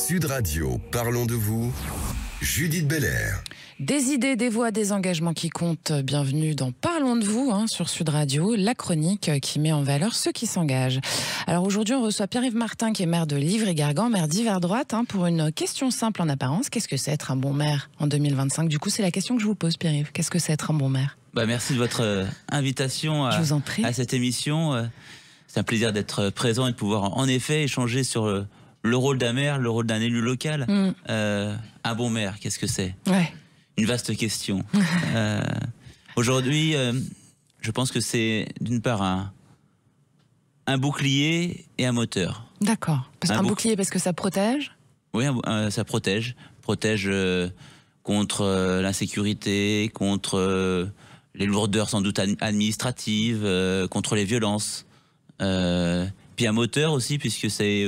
Sud Radio, parlons de vous, Judith Belair. Des idées, des voix, des engagements qui comptent. Bienvenue dans Parlons de vous sur Sud Radio, la chronique qui met en valeur ceux qui s'engagent. Alors aujourd'hui, on reçoit Pierre-Yves Martin, qui est maire de Livry-Gargan, maire d'Yverdroite, pour une question simple en apparence. Qu'est-ce que c'est être un bon maire en 2025? Du coup, c'est la question que je vous pose, Pierre-Yves. Qu'est-ce que c'est être un bon maire? Merci de votre invitation à cette émission. C'est un plaisir d'être présent et de pouvoir en effet échanger sur le rôle d'un maire, le rôle d'un élu local. Un bon maire, qu'est-ce que c'est? Une vaste question. Aujourd'hui, je pense que c'est d'une part un bouclier et un moteur. D'accord. Un bouclier parce que ça protège? Oui, ça protège. Protège contre l'insécurité, contre les lourdeurs sans doute administratives, contre les violences. Puis un moteur aussi, puisque c'est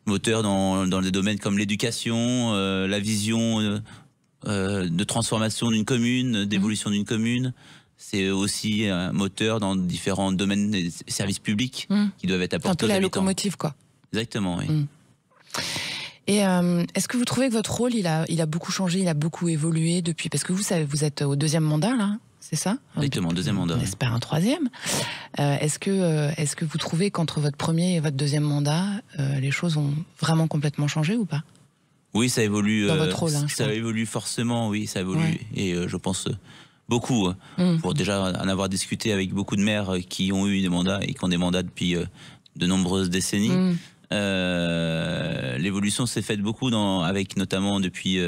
moteur dans des domaines comme l'éducation, la vision de transformation d'une commune, d'évolution d'une commune. C'est aussi un moteur dans différents domaines des services publics qui doivent être apportés aux habitants. Un peu la locomotive, quoi. Exactement, oui. Et est-ce que vous trouvez que votre rôle, il a beaucoup changé, il a beaucoup évolué depuis? Parce que vous savez, vous êtes au deuxième mandat, là, c'est ça? Exactement, deuxième mandat. On espère un troisième. Est-ce que vous trouvez qu'entre votre premier et votre deuxième mandat, les choses ont vraiment complètement changé ou pas? Oui, ça évolue. Dans votre rôle, ça évolue forcément, oui, ça évolue. Ouais. Et je pense beaucoup, pour déjà en avoir discuté avec beaucoup de maires qui ont eu des mandats et qui ont des mandats depuis de nombreuses décennies. L'évolution s'est faite beaucoup, avec notamment depuis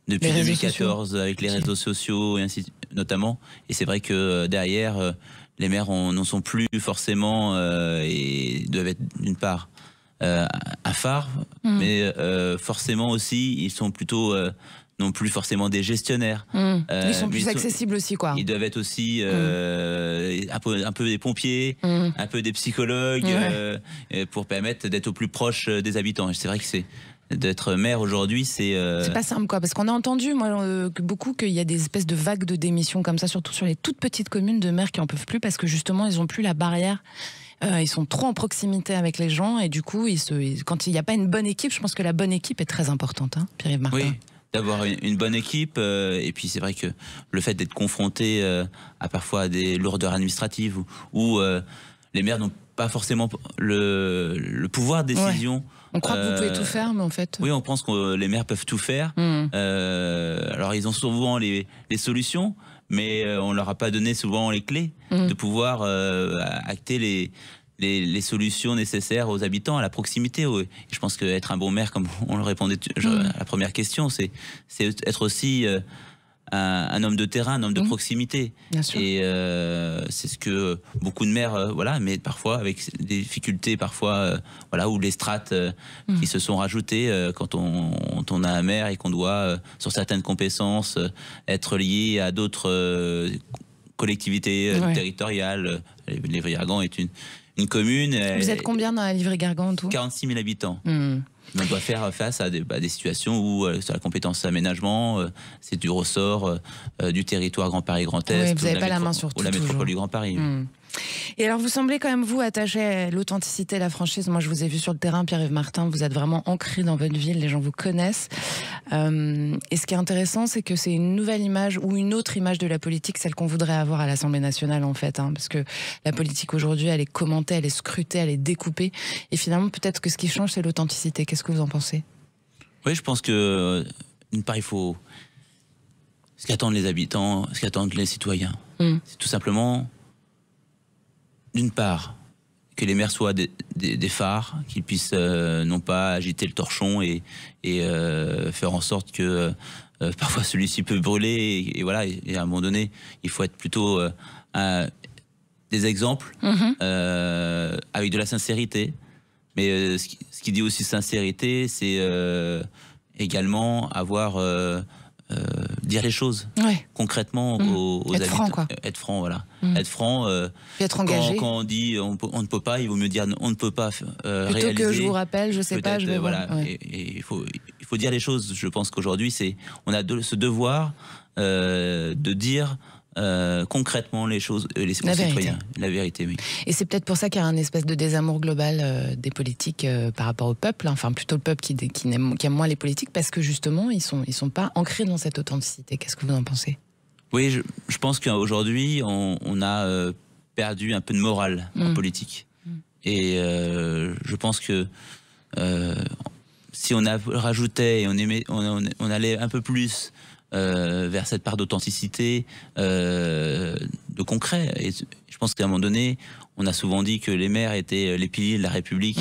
2014, avec les réseaux sociaux, et ainsi notamment. Et c'est vrai que derrière, les maires n'en sont plus forcément et doivent être d'une part un phare, mais forcément aussi, ils sont plutôt non plus forcément des gestionnaires. Ils sont plus accessibles aussi, quoi. Ils doivent être aussi un peu des pompiers, un peu des psychologues, pour permettre d'être au plus proche des habitants. C'est vrai que d'être maire aujourd'hui, c'est pas simple, quoi, parce qu'on a entendu beaucoup qu'il y a des espèces de vagues de démissions comme ça, surtout sur les toutes petites communes, de maires qui en peuvent plus parce que justement ils ont plus la barrière. Ils sont trop en proximité avec les gens et du coup, quand il n'y a pas une bonne équipe, je pense que la bonne équipe est très importante, Pierre-Yves Martin. Oui, d'avoir une bonne équipe et puis c'est vrai que le fait d'être confronté à parfois des lourdeurs administratives où les maires n'ont pas forcément le pouvoir de décision. On croit que vous pouvez tout faire, mais en fait... Oui, on pense que les maires peuvent tout faire. Alors, ils ont souvent les solutions, mais on ne leur a pas donné souvent les clés de pouvoir acter les solutions nécessaires aux habitants, à la proximité. Et je pense qu'être un bon maire, comme on le répondait à la première question, c'est être aussi... un homme de terrain, un homme de proximité. Et c'est ce que beaucoup de maires, mais parfois avec des difficultés, ou les strates qui se sont rajoutées quand on a un maire et qu'on doit, sur certaines compétences, être lié à d'autres collectivités territoriales. Livry-Gargan est une commune. Vous êtes combien dans la Livry-Gargan en tout? 46 000 habitants. On doit faire face à des situations où sur la compétence aménagement, c'est du ressort du territoire Grand Paris Grand Est. Vous n'avez pas la main sur tout. Ou la métropole du Grand Paris. Et alors vous semblez quand même vous attacher à l'authenticité, la franchise. Moi je vous ai vu sur le terrain, Pierre-Yves Martin, vous êtes vraiment ancré dans votre ville, les gens vous connaissent. Et ce qui est intéressant, c'est que c'est une nouvelle image ou une autre image de la politique, celle qu'on voudrait avoir à l'Assemblée nationale en fait. Parce que la politique aujourd'hui, elle est commentée, elle est scrutée, elle est découpée. Et finalement peut-être que ce qui change, c'est l'authenticité. Qu'est-ce que vous en pensez? Oui, je pense que d'une part, il faut ce qu'attendent les habitants, ce qu'attendent les citoyens. C'est tout simplement... D'une part, que les maires soient des phares, qu'ils puissent non pas agiter le torchon et faire en sorte que parfois celui-ci peut brûler. Et à un moment donné, il faut être plutôt des exemples avec de la sincérité. Mais ce qui dit aussi sincérité, c'est également dire les choses concrètement aux habitants. Franc, quoi. Être franc, voilà. Être franc. Être engagé. Quand on dit on ne peut pas, il vaut mieux dire on ne peut pas réaliser. Plutôt que je vous rappelle, je sais pas, je vais voilà. Et il faut dire les choses. Je pense qu'aujourd'hui, on a ce devoir de dire concrètement les choses, les citoyens. La vérité, oui. Et c'est peut-être pour ça qu'il y a un espèce de désamour global des politiques par rapport au peuple, hein. Enfin plutôt le peuple qui aime moins les politiques, parce que justement ils sont pas ancrés dans cette authenticité. Qu'est-ce que vous en pensez? Oui, je pense qu'aujourd'hui on a perdu un peu de morale en politique. Et je pense que si on rajoutait et on allait un peu plus vers cette part d'authenticité, de concret. Et je pense qu'à un moment donné, on a souvent dit que les maires étaient les piliers de la République.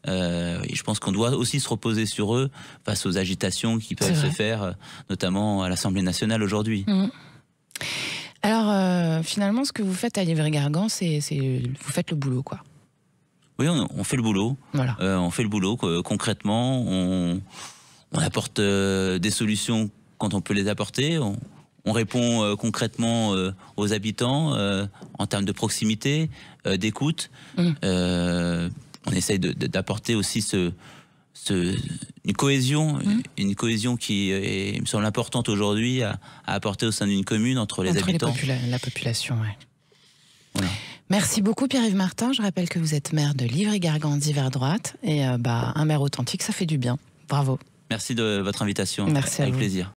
Et je pense qu'on doit aussi se reposer sur eux face aux agitations qui peuvent se faire, notamment à l'Assemblée nationale aujourd'hui. Alors, finalement, ce que vous faites à Livry-Gargan, c'est vous faites le boulot, quoi. Oui, on fait le boulot. Voilà. On fait le boulot concrètement. On apporte des solutions quand on peut les apporter. On répond concrètement aux habitants en termes de proximité, d'écoute. On essaye d'apporter aussi une cohésion qui me semble importante aujourd'hui à apporter au sein d'une commune entre les habitants. La population, oui. Voilà. Merci beaucoup Pierre-Yves Martin. Je rappelle que vous êtes maire de Livry-Gargan d'Yverdroite et un maire authentique, ça fait du bien. Bravo. Merci de votre invitation. Merci avec plaisir.